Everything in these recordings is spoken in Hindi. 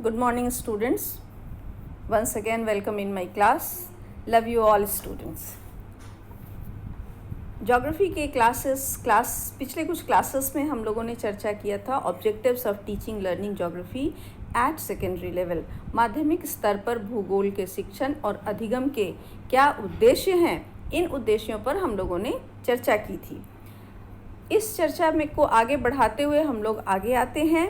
Good morning, students. Once again, welcome in my class. Love you all, students. Geography के पिछले कुछ क्लासेस में हम लोगों ने चर्चा किया था objectives of teaching learning geography at secondary level. माध्यमिक स्तर पर भूगोल के शिक्षण और अधिगम के क्या उद्देश्य हैं, इन उद्देश्यों पर हम लोगों ने चर्चा की थी। इस चर्चा में को आगे बढ़ाते हुए हम लोग आगे आते हैं।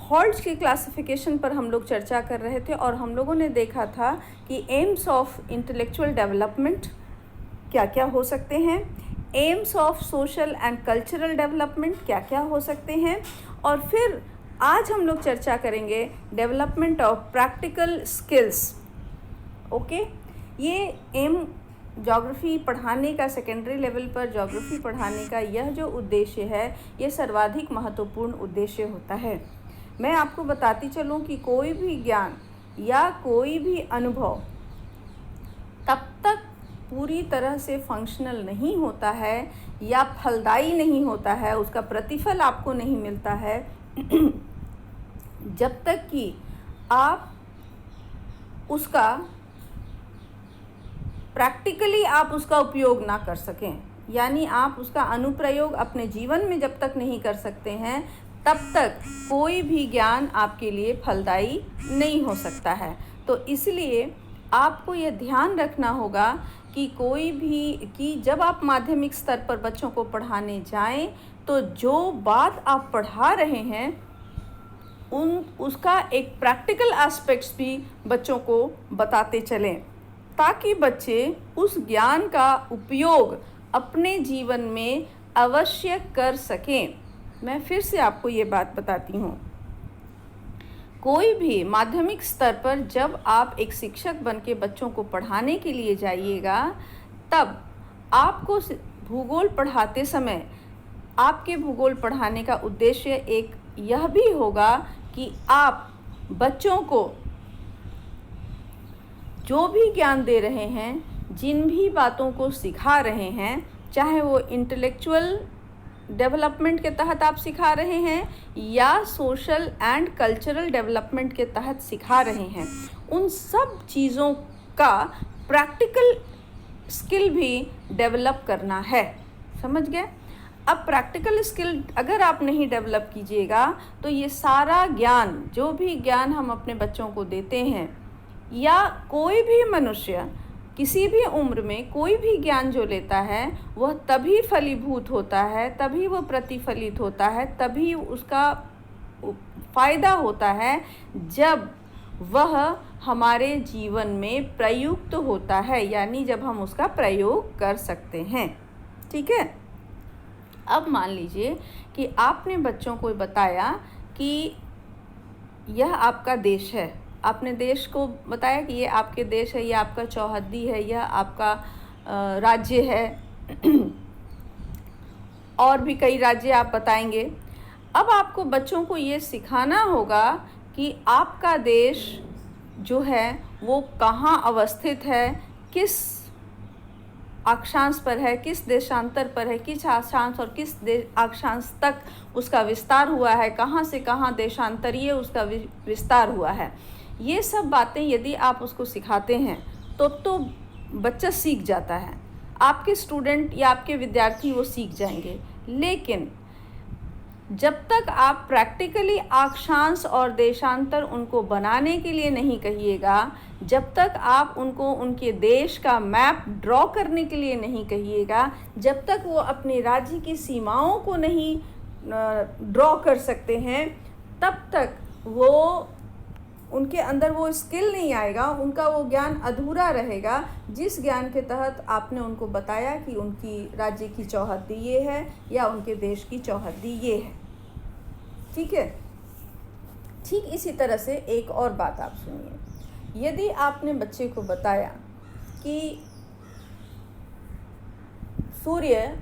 हॉल्ट्स की क्लासिफिकेशन पर हम लोग चर्चा कर रहे थे और हम लोगों ने देखा था कि एम्स ऑफ इंटेलेक्चुअल डेवलपमेंट क्या क्या हो सकते हैं, AIIMS of social and cultural development क्या क्या हो सकते हैं, और फिर आज हम लोग चर्चा करेंगे development of practical skills. Okay, ये एम ज्योग्राफी पढ़ाने का, सेकेंडरी लेवल पर ज्योग्राफी पढ़ाने का यह जो उद्देश्य है, ये सर्वाधिक महत्वपूर्ण उद्देश्य होता है। मैं आपको बताती चलूँ कि कोई भी ज्ञान या कोई भी अनुभव तब तक पूरी तरह से फंक्शनल नहीं होता है या फलदायी नहीं होता है, उसका प्रतिफल आपको नहीं मिलता है जब तक कि आप उसका प्रैक्टिकली आप उसका उपयोग ना कर सकें। यानी आप उसका अनुप्रयोग अपने जीवन में जब तक नहीं कर सकते हैं, तब तक कोई भी ज्ञान आपके लिए फलदायी नहीं हो सकता है। तो इसलिए आपको ये ध्यान रखना होगा कि जब आप माध्यमिक स्तर पर बच्चों को पढ़ाने जाएं, तो जो बात आप पढ़ा रहे हैं उसका एक प्रैक्टिकल एस्पेक्ट्स भी बच्चों को बताते चलें, ताकि बच्चे उस ज्ञान का उपयोग अपने जीवन में अवश्य कर सकें। मैं फिर से आपको ये बात बताती हूँ, कोई भी माध्यमिक स्तर पर जब आप एक शिक्षक बन के बच्चों को पढ़ाने के लिए जाइएगा, तब आपको भूगोल पढ़ाते समय आपके भूगोल पढ़ाने का उद्देश्य एक यह भी होगा कि आप बच्चों को जो भी ज्ञान दे रहे हैं, जिन भी बातों को सिखा रहे हैं, चाहे वो इंटेलेक्चुअल डेवलपमेंट के तहत आप सिखा रहे हैं या सोशल एंड कल्चरल डेवलपमेंट के तहत सिखा रहे हैं, उन सब चीज़ों का प्रैक्टिकल स्किल भी डेवलप करना है। समझ गए? अब प्रैक्टिकल स्किल अगर आप नहीं डेवलप कीजिएगा, तो ये सारा ज्ञान, जो भी ज्ञान हम अपने बच्चों को देते हैं, या कोई भी मनुष्य किसी भी उम्र में कोई भी ज्ञान जो लेता है, वह तभी फलीभूत होता है, तभी वह प्रतिफलित होता है, तभी उसका फ़ायदा होता है जब वह हमारे जीवन में प्रयुक्त होता है, यानी जब हम उसका प्रयोग कर सकते हैं। ठीक है? अब मान लीजिए कि आपने बच्चों को बताया कि यह आपका देश है, आपने देश को बताया कि ये आपके देश है, ये आपका चौहद्दी है, यह आपका राज्य है और भी कई राज्य आप बताएंगे। अब आपको बच्चों को ये सिखाना होगा कि आपका देश जो है वो कहाँ अवस्थित है, किस अक्षांश पर है, किस देशांतर पर है, किस अक्षांश और किस अक्षांश तक उसका विस्तार हुआ है, कहाँ से कहाँ देशांतरीय उसका विस्तार हुआ है। ये सब बातें यदि आप उसको सिखाते हैं तो बच्चा सीख जाता है, आपके स्टूडेंट या आपके विद्यार्थी वो सीख जाएंगे। लेकिन जब तक आप प्रैक्टिकली अक्षांश और देशांतर उनको बनाने के लिए नहीं कहिएगा, जब तक आप उनको उनके देश का मैप ड्रॉ करने के लिए नहीं कहिएगा, जब तक वो अपने राज्य की सीमाओं को नहीं ड्रॉ कर सकते हैं, तब तक वो उनके अंदर वो स्किल नहीं आएगा, उनका वो ज्ञान अधूरा रहेगा, जिस ज्ञान के तहत आपने उनको बताया कि उनकी राज्य की चौहद्दी ये है या उनके देश की चौहद्दी ये है। ठीक है? ठीक इसी तरह से एक और बात आप सुनिए। यदि आपने बच्चे को बताया कि सूर्य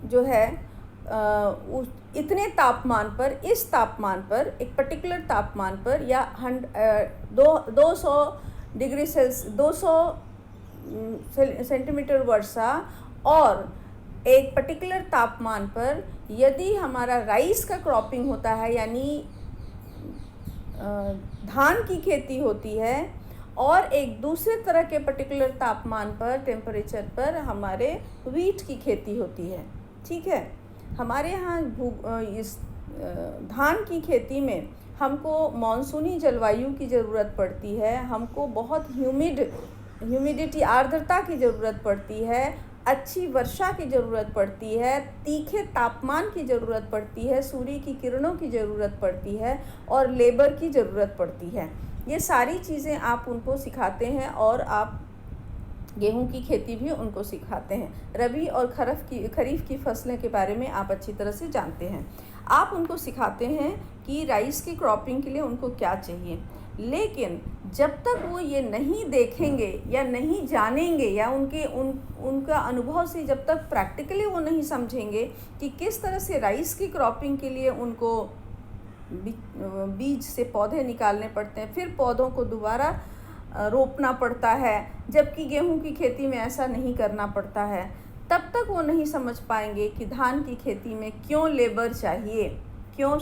जो है इतने तापमान पर, इस तापमान पर, एक पर्टिकुलर तापमान पर या 200 डिग्री सेल्सियस 200 सेंटीमीटर वर्षा और एक पर्टिकुलर तापमान पर यदि हमारा राइस का क्रॉपिंग होता है, यानी धान की खेती होती है और एक दूसरे तरह के पर्टिकुलर तापमान पर, टेम्परेचर पर हमारे वीट की खेती होती है। ठीक है, हमारे यहाँ इस धान की खेती में हमको मॉनसूनी जलवायु की ज़रूरत पड़ती है, हमको बहुत ह्यूमिडिटी, आर्द्रता की ज़रूरत पड़ती है, अच्छी वर्षा की ज़रूरत पड़ती है, तीखे तापमान की ज़रूरत पड़ती है, सूर्य की किरणों की ज़रूरत पड़ती है और लेबर की ज़रूरत पड़ती है। ये सारी चीज़ें आप उनको सिखाते हैं और आप गेहूं की खेती भी उनको सिखाते हैं। रबी और खरीफ की फसलें के बारे में आप अच्छी तरह से जानते हैं। आप उनको सिखाते हैं कि राइस की क्रॉपिंग के लिए उनको क्या चाहिए, लेकिन जब तक वो ये नहीं देखेंगे या नहीं जानेंगे या उनका अनुभव से जब तक प्रैक्टिकली वो नहीं समझेंगे कि किस तरह से राइस की क्रॉपिंग के लिए उनको बीज से पौधे निकालने पड़ते हैं, फिर पौधों को दोबारा रोपना पड़ता है, जबकि गेहूं की खेती में ऐसा नहीं करना पड़ता है, तब तक वो नहीं समझ पाएंगे कि धान की खेती में क्यों लेबर चाहिए, क्यों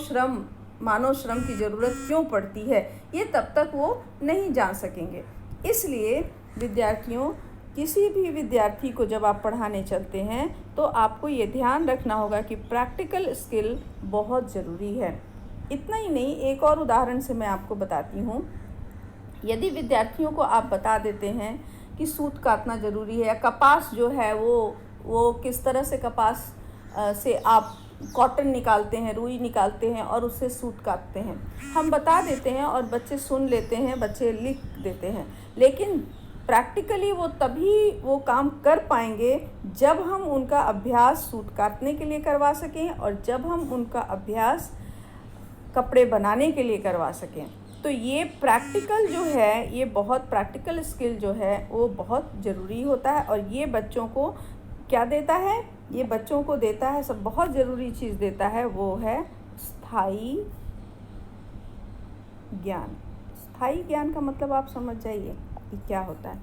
मानव श्रम की ज़रूरत क्यों पड़ती है, ये तब तक वो नहीं जान सकेंगे। इसलिए विद्यार्थियों, किसी भी विद्यार्थी को जब आप पढ़ाने चलते हैं तो आपको ये ध्यान रखना होगा कि प्रैक्टिकल स्किल बहुत ज़रूरी है। इतना ही नहीं, एक और उदाहरण से मैं आपको बताती हूँ। यदि विद्यार्थियों को आप बता देते हैं कि सूत काटना ज़रूरी है, या कपास जो है वो किस तरह से कपास से आप कॉटन निकालते हैं, रुई निकालते हैं और उससे सूत काटते हैं, हम बता देते हैं और बच्चे सुन लेते हैं, बच्चे लिख देते हैं, लेकिन प्रैक्टिकली वो तभी वो काम कर पाएंगे जब हम उनका अभ्यास सूत काटने के लिए करवा सकें और जब हम उनका अभ्यास कपड़े बनाने के लिए करवा सकें। तो ये प्रैक्टिकल जो है, ये बहुत प्रैक्टिकल स्किल जो है वो बहुत ज़रूरी होता है और ये बच्चों को क्या देता है, ये बच्चों को देता है, सब बहुत ज़रूरी चीज़ देता है, वो है स्थायी ज्ञान। स्थायी ज्ञान का मतलब आप समझ जाइए कि क्या होता है।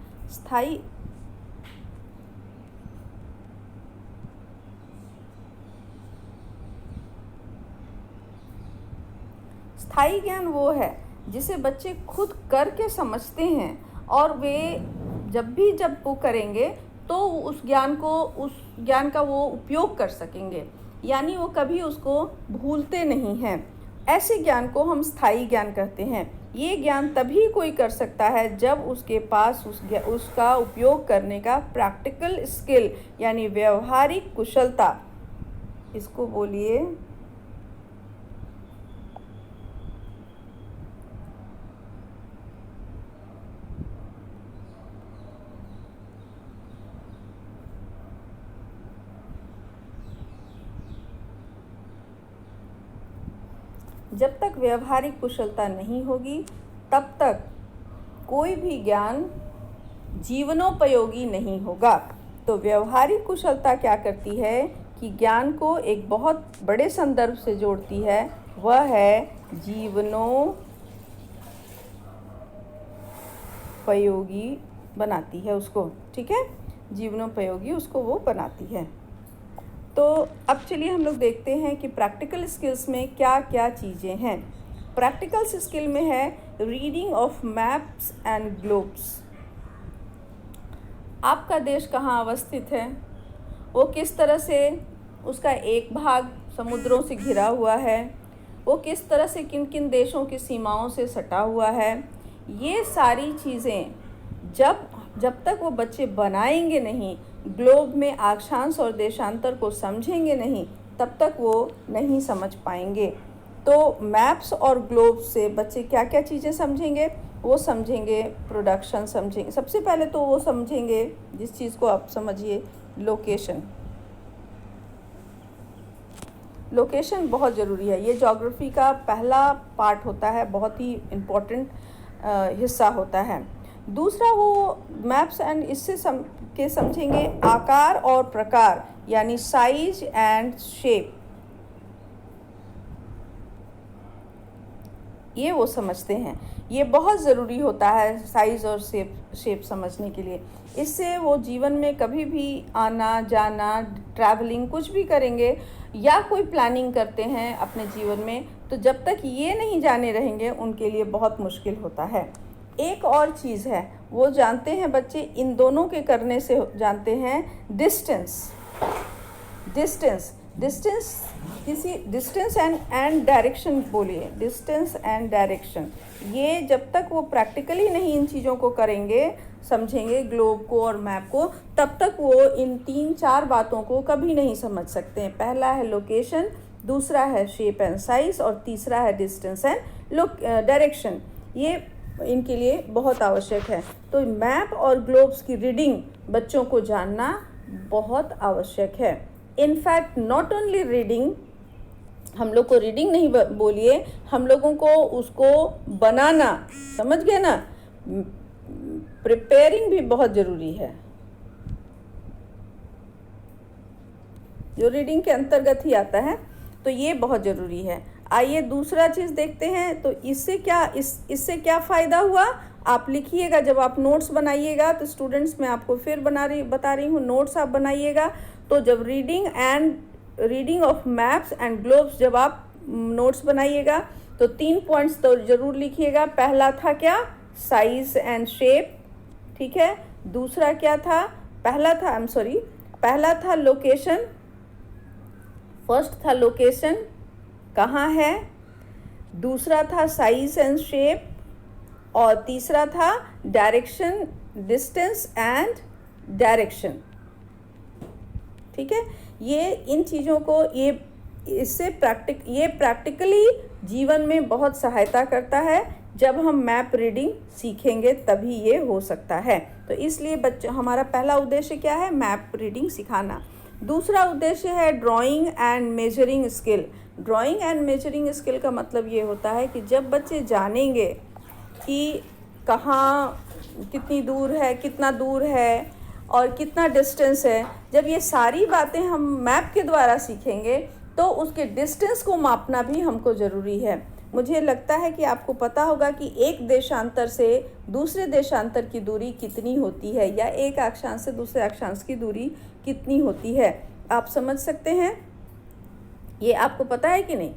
स्थायी ज्ञान वो है जिसे बच्चे खुद करके समझते हैं और वे जब वो करेंगे तो उस ज्ञान का वो उपयोग कर सकेंगे, यानी वो कभी उसको भूलते नहीं हैं। ऐसे ज्ञान को हम स्थायी ज्ञान कहते हैं। ये ज्ञान तभी कोई कर सकता है जब उसके पास उसका उपयोग करने का प्रैक्टिकल स्किल यानी व्यवहारिक कुशलता, इसको बोलिए जब तक व्यवहारिक कुशलता नहीं होगी तब तक कोई भी ज्ञान जीवनोपयोगी नहीं होगा। तो व्यवहारिक कुशलता क्या करती है कि ज्ञान को एक बहुत बड़े संदर्भ से जोड़ती है, वह है जीवनोपयोगी बनाती है उसको। ठीक है, जीवनोपयोगी उसको वो बनाती है। तो अब चलिए हम लोग देखते हैं कि प्रैक्टिकल स्किल्स में क्या क्या चीज़ें हैं। प्रैक्टिकल स्किल में है reading of maps and globes. आपका देश कहाँ अवस्थित है, वो किस तरह से उसका एक भाग समुद्रों से घिरा हुआ है, वो किस तरह से किन किन देशों की सीमाओं से सटा हुआ है, ये सारी चीज़ें जब तक वो बच्चे बनाएंगे नहीं, ग्लोब में अक्षांश और देशांतर को समझेंगे नहीं, तब तक वो नहीं समझ पाएंगे। तो मैप्स और ग्लोब से बच्चे क्या क्या चीज़ें समझेंगे, वो समझेंगे प्रोडक्शन समझेंगे। सबसे पहले तो वो समझेंगे, जिस चीज़ को आप समझिए, लोकेशन बहुत ज़रूरी है। ये ज्योग्राफी का पहला पार्ट होता है, बहुत ही इम्पोर्टेंट हिस्सा होता है। दूसरा वो मैप्स एंड इससे समझेंगे आकार और प्रकार, यानी साइज एंड शेप, ये वो समझते हैं। ये बहुत ज़रूरी होता है साइज़ और शेप समझने के लिए। इससे वो जीवन में कभी भी आना जाना, ट्रैवलिंग कुछ भी करेंगे या कोई प्लानिंग करते हैं अपने जीवन में, तो जब तक ये नहीं जाने रहेंगे उनके लिए बहुत मुश्किल होता है। एक और चीज़ है, वो जानते हैं बच्चे, इन दोनों के करने से जानते हैं डिस्टेंस। डिस्टेंस डिस्टेंस किसी डिस्टेंस एंड डायरेक्शन बोलिए, डिस्टेंस एंड डायरेक्शन। ये जब तक वो प्रैक्टिकली नहीं इन चीज़ों को करेंगे, समझेंगे ग्लोब को और मैप को, तब तक वो इन 3-4 बातों को कभी नहीं समझ सकते हैं। पहला है लोकेशन, दूसरा है शेप एंड साइज, और तीसरा है डिस्टेंस एंड डायरेक्शन। ये इनके लिए बहुत आवश्यक है। तो मैप और ग्लोब्स की रीडिंग बच्चों को जानना बहुत आवश्यक है। इनफैक्ट नॉट ओनली रीडिंग, हम लोग को रीडिंग नहीं बोलिए, हम लोगों को उसको बनाना, समझ गए ना, प्रिपेयरिंग भी बहुत ज़रूरी है, जो रीडिंग के अंतर्गत ही आता है। तो ये बहुत ज़रूरी है। आइए दूसरा चीज़ देखते हैं। तो इससे इससे क्या फ़ायदा हुआ, आप लिखिएगा। जब आप नोट्स बनाइएगा तो स्टूडेंट्स, मैं आपको फिर बता रही हूँ, नोट्स आप बनाइएगा। तो जब reading of maps and globes, जब आप नोट्स बनाइएगा तो 3 पॉइंट्स तो ज़रूर लिखिएगा। पहला था क्या, साइज एंड शेप, ठीक है। दूसरा क्या था, पहला था लोकेशन, फर्स्ट था लोकेशन, कहाँ है। दूसरा था साइज एंड शेप, और तीसरा था डायरेक्शन, डिस्टेंस एंड डायरेक्शन, ठीक है। ये इन चीज़ों को ये प्रैक्टिकली जीवन में बहुत सहायता करता है। जब हम मैप रीडिंग सीखेंगे तभी ये हो सकता है। तो इसलिए बच्चों, हमारा पहला उद्देश्य क्या है, मैप रीडिंग सिखाना। दूसरा उद्देश्य है drawing and measuring skill. Drawing and measuring skill का मतलब ये होता है कि जब बच्चे जानेंगे कि कहाँ कितनी दूर है, कितना दूर है और कितना डिस्टेंस है, जब ये सारी बातें हम मैप के द्वारा सीखेंगे तो उसके डिस्टेंस को मापना भी हमको ज़रूरी है। मुझे लगता है कि आपको पता होगा कि एक देशांतर से दूसरे देशांतर की दूरी कितनी होती है, या एक अक्षांश से दूसरे अक्षांश की दूरी कितनी होती है। आप समझ सकते हैं, ये आपको पता है कि नहीं।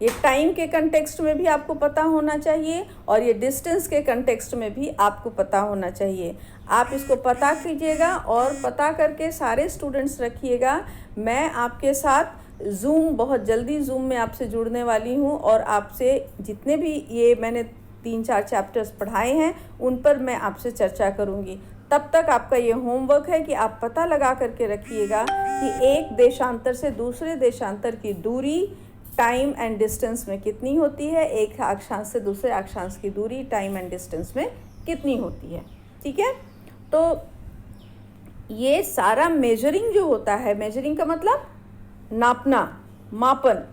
ये टाइम के कंटेक्स्ट में भी आपको पता होना चाहिए, और ये डिस्टेंस के कंटेक्स्ट में भी आपको पता होना चाहिए। आप इसको पता कीजिएगा और पता करके सारे स्टूडेंट्स रखिएगा। मैं आपके साथ बहुत जल्दी ज़ूम में आपसे जुड़ने वाली हूँ, और आपसे जितने भी ये मैंने 3-4 चैप्टर्स पढ़ाए हैं उन पर मैं आपसे चर्चा करूँगी। तब तक आपका ये होमवर्क है कि आप पता लगा करके रखिएगा कि एक देशांतर से दूसरे देशांतर की दूरी टाइम एंड डिस्टेंस में कितनी होती है, एक अक्षांश से दूसरे अक्षांश की दूरी टाइम एंड डिस्टेंस में कितनी होती है, ठीक है। तो ये सारा मेजरिंग जो होता है, मेजरिंग का मतलब नापना, मापन,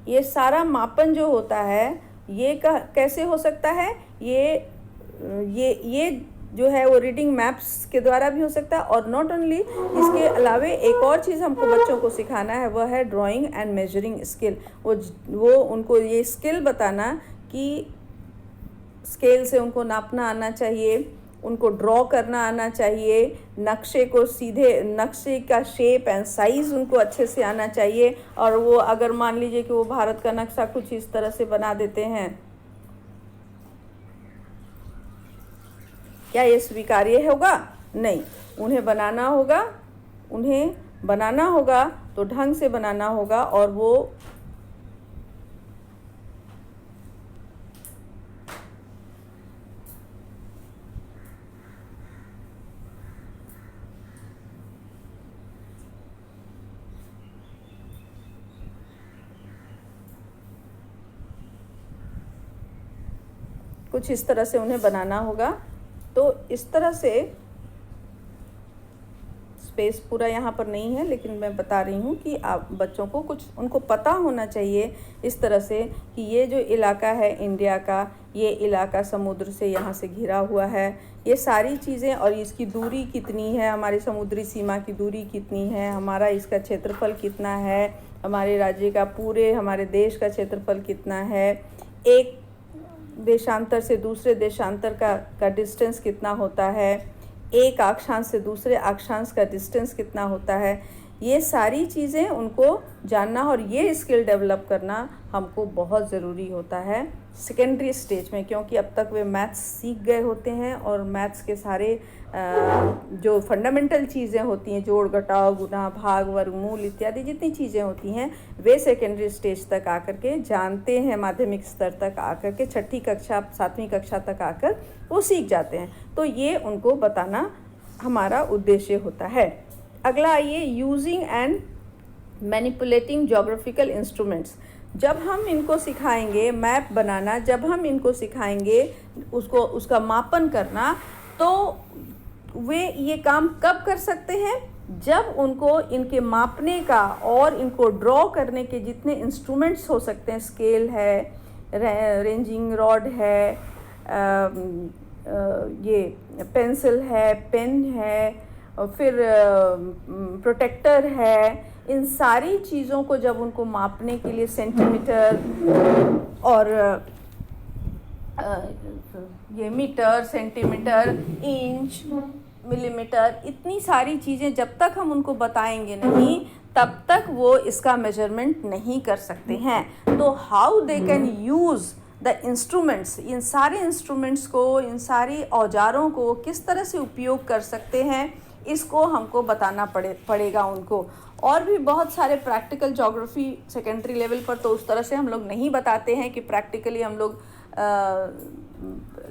ये सारा मापन जो होता है ये कैसे हो सकता है, ये जो है वो रीडिंग मैप्स के द्वारा भी हो सकता है। और नॉट ओनली, इसके अलावे एक और चीज़ हमको बच्चों को सिखाना है, वह है ड्राइंग एंड मेजरिंग स्किल। वो उनको ये स्किल बताना कि स्केल से उनको नापना आना चाहिए, उनको ड्रॉ करना आना चाहिए, नक्शे का शेप एंड साइज़ उनको अच्छे से आना चाहिए। और वो अगर मान लीजिए कि वो भारत का नक्शा कुछ इस तरह से बना देते हैं, क्या ये स्वीकार्य होगा? नहीं। उन्हें बनाना होगा तो ढंग से बनाना होगा, और वो कुछ इस तरह से उन्हें बनाना होगा। तो इस तरह से स्पेस पूरा यहाँ पर नहीं है, लेकिन मैं बता रही हूँ कि आप बच्चों को कुछ उनको पता होना चाहिए इस तरह से कि ये जो इलाका है इंडिया का, ये इलाका समुद्र से यहाँ से घिरा हुआ है, ये सारी चीज़ें, और इसकी दूरी कितनी है, हमारी समुद्री सीमा की दूरी कितनी है, हमारा इसका क्षेत्रफल कितना है, हमारे राज्य का, पूरे हमारे देश का क्षेत्रफल कितना है, एक देशांतर से दूसरे देशांतर का डिस्टेंस कितना होता है, एक अक्षांश से दूसरे अक्षांश का डिस्टेंस कितना होता है, ये सारी चीज़ें उनको जानना और ये स्किल डेवलप करना हमको बहुत ज़रूरी होता है सेकेंडरी स्टेज में, क्योंकि अब तक वे मैथ्स सीख गए होते हैं और मैथ्स के सारे जो फंडामेंटल चीज़ें होती हैं, जोड़ घटाव गुणा भाग वर्गमूल इत्यादि जितनी चीज़ें होती हैं वे सेकेंडरी स्टेज तक आकर के जानते हैं, माध्यमिक स्तर तक आकर के, छठी कक्षा 7वीं कक्षा तक आकर वो सीख जाते हैं। तो ये उनको बताना हमारा उद्देश्य होता है। अगला आइए, using and manipulating geographical instruments. जब हम इनको सिखाएंगे मैप बनाना, जब हम इनको सिखाएंगे उसका मापन करना, तो वे ये काम कब कर सकते हैं? जब उनको इनके मापने का और इनको ड्रॉ करने के जितने इंस्ट्रूमेंट्स हो सकते हैं, स्केल है, रेंजिंग रॉड है, ये पेंसिल है, पेन है, और फिर प्रोटेक्टर है, इन सारी चीज़ों को जब उनको मापने के लिए सेंटीमीटर और ये मीटर, सेंटीमीटर, इंच, मिलीमीटर, इतनी सारी चीज़ें जब तक हम उनको बताएंगे नहीं तब तक वो इसका मेजरमेंट नहीं कर सकते हैं। तो how they can use the instruments, इन सारे इंस्ट्रूमेंट्स को, इन सारी औजारों को किस तरह से उपयोग कर सकते हैं, इसको हमको बताना पड़ेगा उनको। और भी बहुत सारे प्रैक्टिकल ज्योग्राफी सेकेंडरी लेवल पर तो उस तरह से हम लोग नहीं बताते हैं कि प्रैक्टिकली हम लोग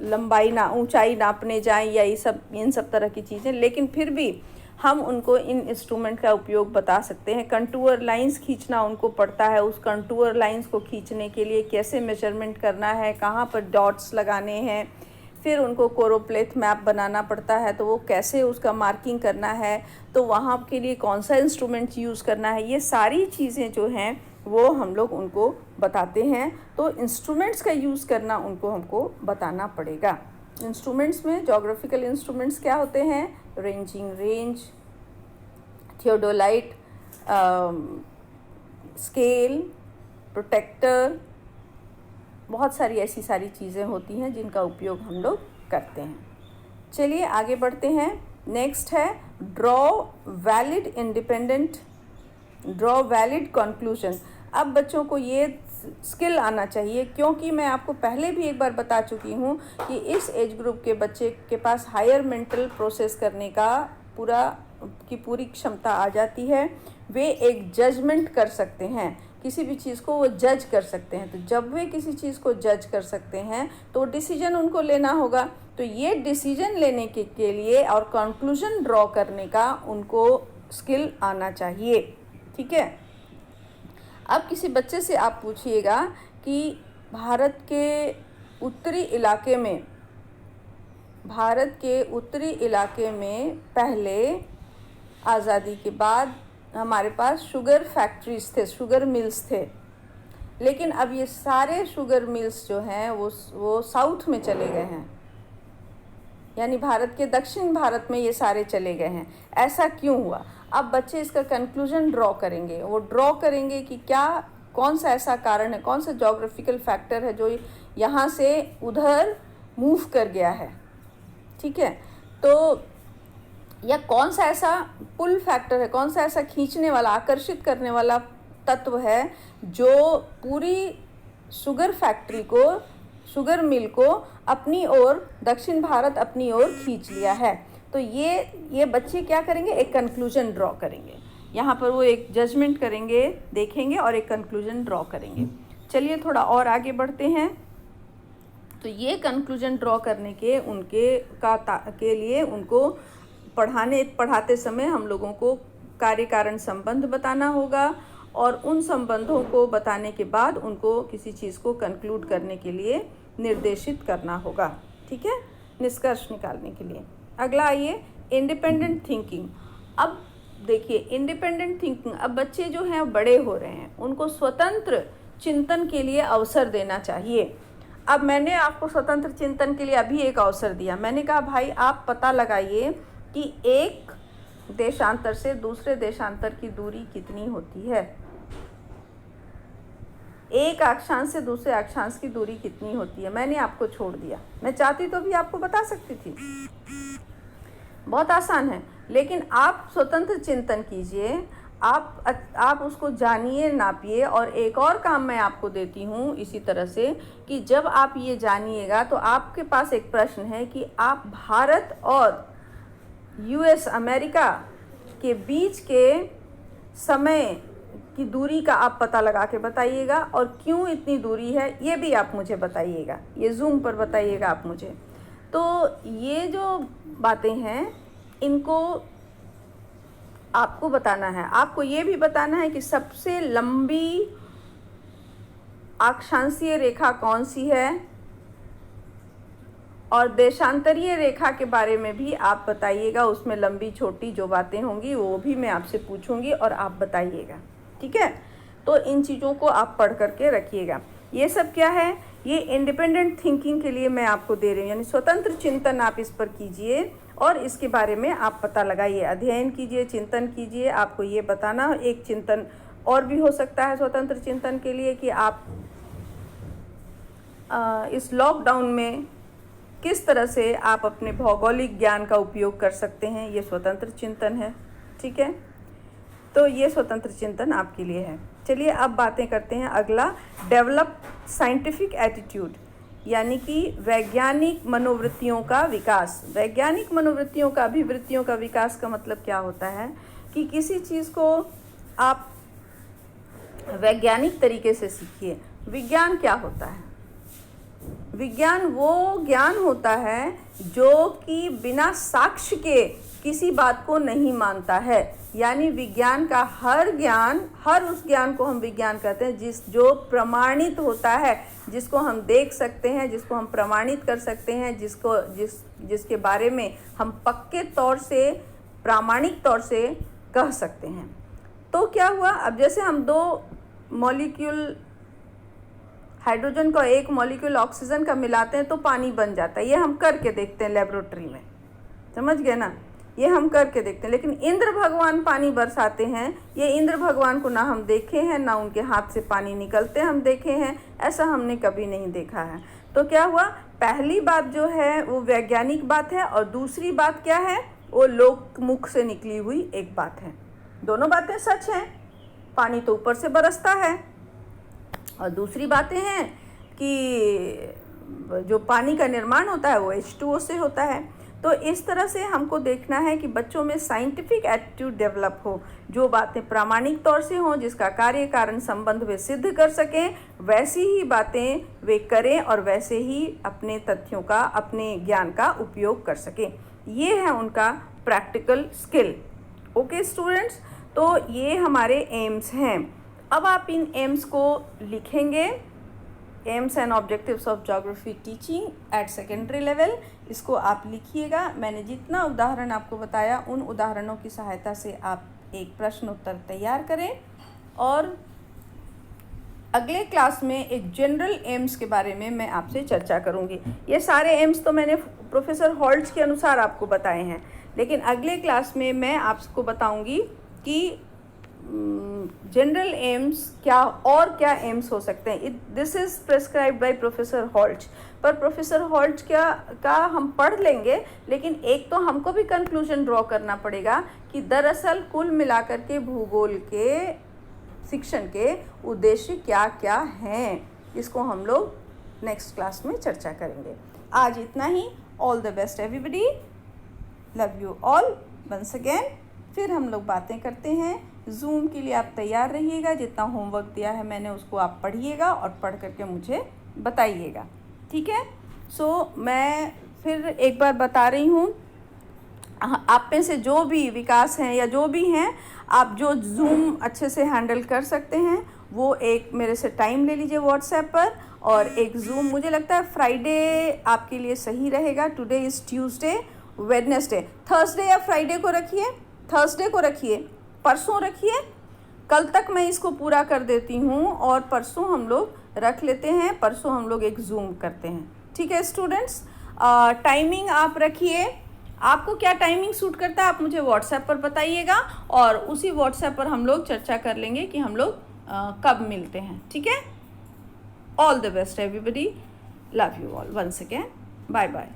लंबाई ऊंचाई नापने जाएं या इन सब तरह की चीज़ें, लेकिन फिर भी हम उनको इन इंस्ट्रूमेंट का उपयोग बता सकते हैं। कंटूर लाइंस खींचना उनको पड़ता है, उस कंटूर लाइंस को खींचने के लिए कैसे मेजरमेंट करना है, कहाँ पर डॉट्स लगाने हैं, फिर उनको कोरोप्लेथ मैप बनाना पड़ता है तो वो कैसे उसका मार्किंग करना है, तो वहाँ के लिए कौन सा इंस्ट्रूमेंट यूज़ करना है, ये सारी चीज़ें जो हैं वो हम लोग उनको बताते हैं। तो इंस्ट्रूमेंट्स का यूज़ करना उनको हमको बताना पड़ेगा। इंस्ट्रूमेंट्स में ज्योग्राफिकल इंस्ट्रूमेंट्स क्या होते हैं? रेंज, थियोडोलाइट, स्केल, प्रोटेक्टर, बहुत सारी ऐसी सारी चीज़ें होती हैं जिनका उपयोग हम लोग करते हैं। चलिए आगे बढ़ते हैं। नेक्स्ट है ड्रॉ वैलिड कंक्लूजन। अब बच्चों को ये स्किल आना चाहिए, क्योंकि मैं आपको पहले भी एक बार बता चुकी हूँ कि इस एज ग्रुप के बच्चे के पास हायर मेंटल प्रोसेस करने का पूरी क्षमता आ जाती है। वे एक जजमेंट कर सकते हैं, किसी भी चीज़ को वो जज कर सकते हैं। तो जब वे किसी चीज़ को जज कर सकते हैं तो डिसीजन उनको लेना होगा। तो ये डिसीजन लेने के लिए और कंक्लूजन ड्रॉ करने का उनको स्किल आना चाहिए। ठीक है। अब किसी बच्चे से आप पूछिएगा कि भारत के उत्तरी इलाके में पहले आज़ादी के बाद हमारे पास शुगर फैक्ट्रीज थे, शुगर मिल्स थे, लेकिन अब ये सारे शुगर मिल्स जो हैं वो साउथ में चले गए हैं, यानी भारत के दक्षिण भारत में ये सारे चले गए हैं। ऐसा क्यों हुआ? अब बच्चे इसका कंक्लूजन ड्रॉ करेंगे। वो ड्रॉ करेंगे कि कौन सा ऐसा कारण है, कौन सा ज्योग्राफिकल फैक्टर है जो यहाँ से उधर मूव कर गया है। ठीक है। तो या कौन सा ऐसा पुल फैक्टर है, कौन सा ऐसा खींचने वाला, आकर्षित करने वाला तत्व है जो पूरी शुगर फैक्ट्री को, शुगर मिल को अपनी ओर, दक्षिण भारत अपनी ओर खींच लिया है। तो ये बच्चे क्या करेंगे? एक कंक्लूजन ड्रॉ करेंगे। यहाँ पर वो एक जजमेंट करेंगे, देखेंगे और एक कंक्लूजन ड्रॉ करेंगे। चलिए थोड़ा और आगे बढ़ते हैं। तो ये कंक्लूजन ड्रॉ करने के लिए उनको पढ़ाते समय हम लोगों को कार्य कारण संबंध बताना होगा, और उन संबंधों को बताने के बाद उनको किसी चीज़ को कंक्लूड करने के लिए निर्देशित करना होगा। ठीक है, निष्कर्ष निकालने के लिए। अगला आइए, इंडिपेंडेंट थिंकिंग। अब देखिए इंडिपेंडेंट थिंकिंग, अब बच्चे जो हैं बड़े हो रहे हैं, उनको स्वतंत्र चिंतन के लिए अवसर देना चाहिए। अब मैंने आपको स्वतंत्र चिंतन के लिए अभी एक अवसर दिया। मैंने कहा भाई आप पता लगाइए कि एक देशांतर से दूसरे देशांतर की दूरी कितनी होती है, एक अक्षांश से दूसरे अक्षांश की दूरी कितनी होती है। मैंने आपको छोड़ दिया, मैं चाहती तो भी आपको बता सकती थी, बहुत आसान है। लेकिन आप स्वतंत्र चिंतन कीजिए, आप उसको जानिए, नापिए। और एक और काम मैं आपको देती हूँ इसी तरह से कि जब आप ये जानिएगा तो आपके पास एक प्रश्न है कि आप भारत और यूएस अमेरिका के बीच के समय की दूरी का आप पता लगा के बताइएगा, और क्यों इतनी दूरी है ये भी आप मुझे बताइएगा, ये जूम पर बताइएगा आप मुझे। तो ये जो बातें हैं इनको आपको बताना है। आपको ये भी बताना है कि सबसे लंबी अक्षांशीय रेखा कौन सी है, और देशांतरीय रेखा के बारे में भी आप बताइएगा। उसमें लंबी छोटी जो बातें होंगी वो भी मैं आपसे पूछूंगी और आप बताइएगा, ठीक है। तो इन चीज़ों को आप पढ़ करके रखिएगा। ये सब क्या है, ये इंडिपेंडेंट थिंकिंग के लिए मैं आपको दे रही हूँ, यानी स्वतंत्र चिंतन आप इस पर कीजिए और इसके बारे में आप पता लगाइए, अध्ययन कीजिए, चिंतन कीजिए। आपको ये बताना, एक चिंतन और भी हो सकता है स्वतंत्र चिंतन के लिए कि आप इस लॉकडाउन में किस तरह से आप अपने भौगोलिक ज्ञान का उपयोग कर सकते हैं, ये स्वतंत्र चिंतन है, ठीक है। तो ये स्वतंत्र चिंतन आपके लिए है। चलिए अब बातें करते हैं अगला, डेवलप साइंटिफिक एटीट्यूड, यानी कि वैज्ञानिक मनोवृत्तियों का विकास। वैज्ञानिक मनोवृत्तियों का, अभिवृत्तियों का विकास का मतलब क्या होता है कि किसी चीज़ को आप वैज्ञानिक तरीके से सीखिए। विज्ञान क्या होता है? विज्ञान वो ज्ञान होता है जो कि बिना साक्ष्य के किसी बात को नहीं मानता है। यानी विज्ञान का हर ज्ञान, हर उस ज्ञान को हम विज्ञान कहते हैं जो प्रमाणित होता है, जिसको हम देख सकते हैं, जिसको हम प्रमाणित कर सकते हैं, जिसके बारे में हम पक्के तौर से, प्रामाणिक तौर से कह सकते हैं। तो क्या हुआ, अब जैसे हम दो मॉलिक्यूल हाइड्रोजन का एक मॉलिक्यूल ऑक्सीजन का मिलाते हैं तो पानी बन जाता है। ये हम करके देखते हैं लेबोरेटरी में, समझ गए ना, ये हम करके देखते हैं। लेकिन इंद्र भगवान पानी बरसाते हैं, ये इंद्र भगवान को ना हम देखे हैं, ना उनके हाथ से पानी निकलते हम देखे हैं, ऐसा हमने कभी नहीं देखा है। तो क्या हुआ, पहली बात जो है वो वैज्ञानिक बात है, और दूसरी बात क्या है, वो लोक मुख से निकली हुई एक बात है। दोनों बातें सच हैं, पानी तो ऊपर से बरसता है, और दूसरी बातें हैं कि जो पानी का निर्माण होता है वो H2O से होता है। तो इस तरह से हमको देखना है कि बच्चों में साइंटिफिक एटीट्यूड डेवलप हो, जो बातें प्रामाणिक तौर से हों, जिसका कार्य कारण संबंध वे सिद्ध कर सकें, वैसी ही बातें वे करें और वैसे ही अपने तथ्यों का, अपने ज्ञान का उपयोग कर सकें। ये है उनका प्रैक्टिकल स्किल। ओके स्टूडेंट्स, तो ये हमारे एम्स हैं। अब आप इन एम्स को लिखेंगे, AIIMS and objectives of geography teaching eight secondary level, इसको आप लिखिएगा। मैंने जितना उदाहरण आपको बताया उन उदाहरणों की सहायता से आप एक प्रश्न उत्तर तैयार करें, और अगले क्लास में एक जनरल एम्स के बारे में मैं आपसे चर्चा करूंगी। ये सारे एम्स तो मैंने प्रोफेसर हॉल्ट्स के अनुसार आपको बताए हैं, लेकिन अगले क्लास में मैं आपको बताऊंगी कि जनरल एम्स क्या और क्या एम्स हो सकते हैं। This is prescribed by professor halts. पर प्रोफेसर हॉल्ट्स का हम पढ़ लेंगे, लेकिन एक तो हमको भी कंक्लूजन ड्रॉ करना पड़ेगा कि दरअसल कुल मिलाकर के भूगोल के शिक्षण के उद्देश्य क्या क्या हैं, इसको हम लोग नेक्स्ट क्लास में चर्चा करेंगे। आज इतना ही। All the best everybody, love you all once again. फिर हम लोग बातें करते हैं। जूम के लिए आप तैयार रहिएगा, जितना होमवर्क दिया है मैंने उसको आप पढ़िएगा और पढ़ करके मुझे बताइएगा, ठीक है। सो मैं फिर एक बार बता रही हूँ, आप में से जो भी विकास हैं या जो भी हैं, आप जो जूम अच्छे से हैंडल कर सकते हैं वो एक मेरे से टाइम ले लीजिए व्हाट्सएप पर, और एक जूम मुझे लगता है फ्राइडे आपके लिए सही रहेगा। Today is Tuesday, Wednesday, Thursday या फ्राइडे को रखिए, थर्सडे को रखिए, परसों रखिए, कल तक मैं इसको पूरा कर देती हूँ और परसों हम लोग रख लेते हैं, परसों हम लोग एक जूम करते हैं, ठीक है स्टूडेंट्स। टाइमिंग आप रखिए, आपको क्या टाइमिंग सूट करता है आप मुझे व्हाट्सएप पर बताइएगा, और उसी व्हाट्सएप पर हम लोग चर्चा कर लेंगे कि हम लोग कब मिलते हैं, ठीक है। All the best everybody, love you all once again, bye bye.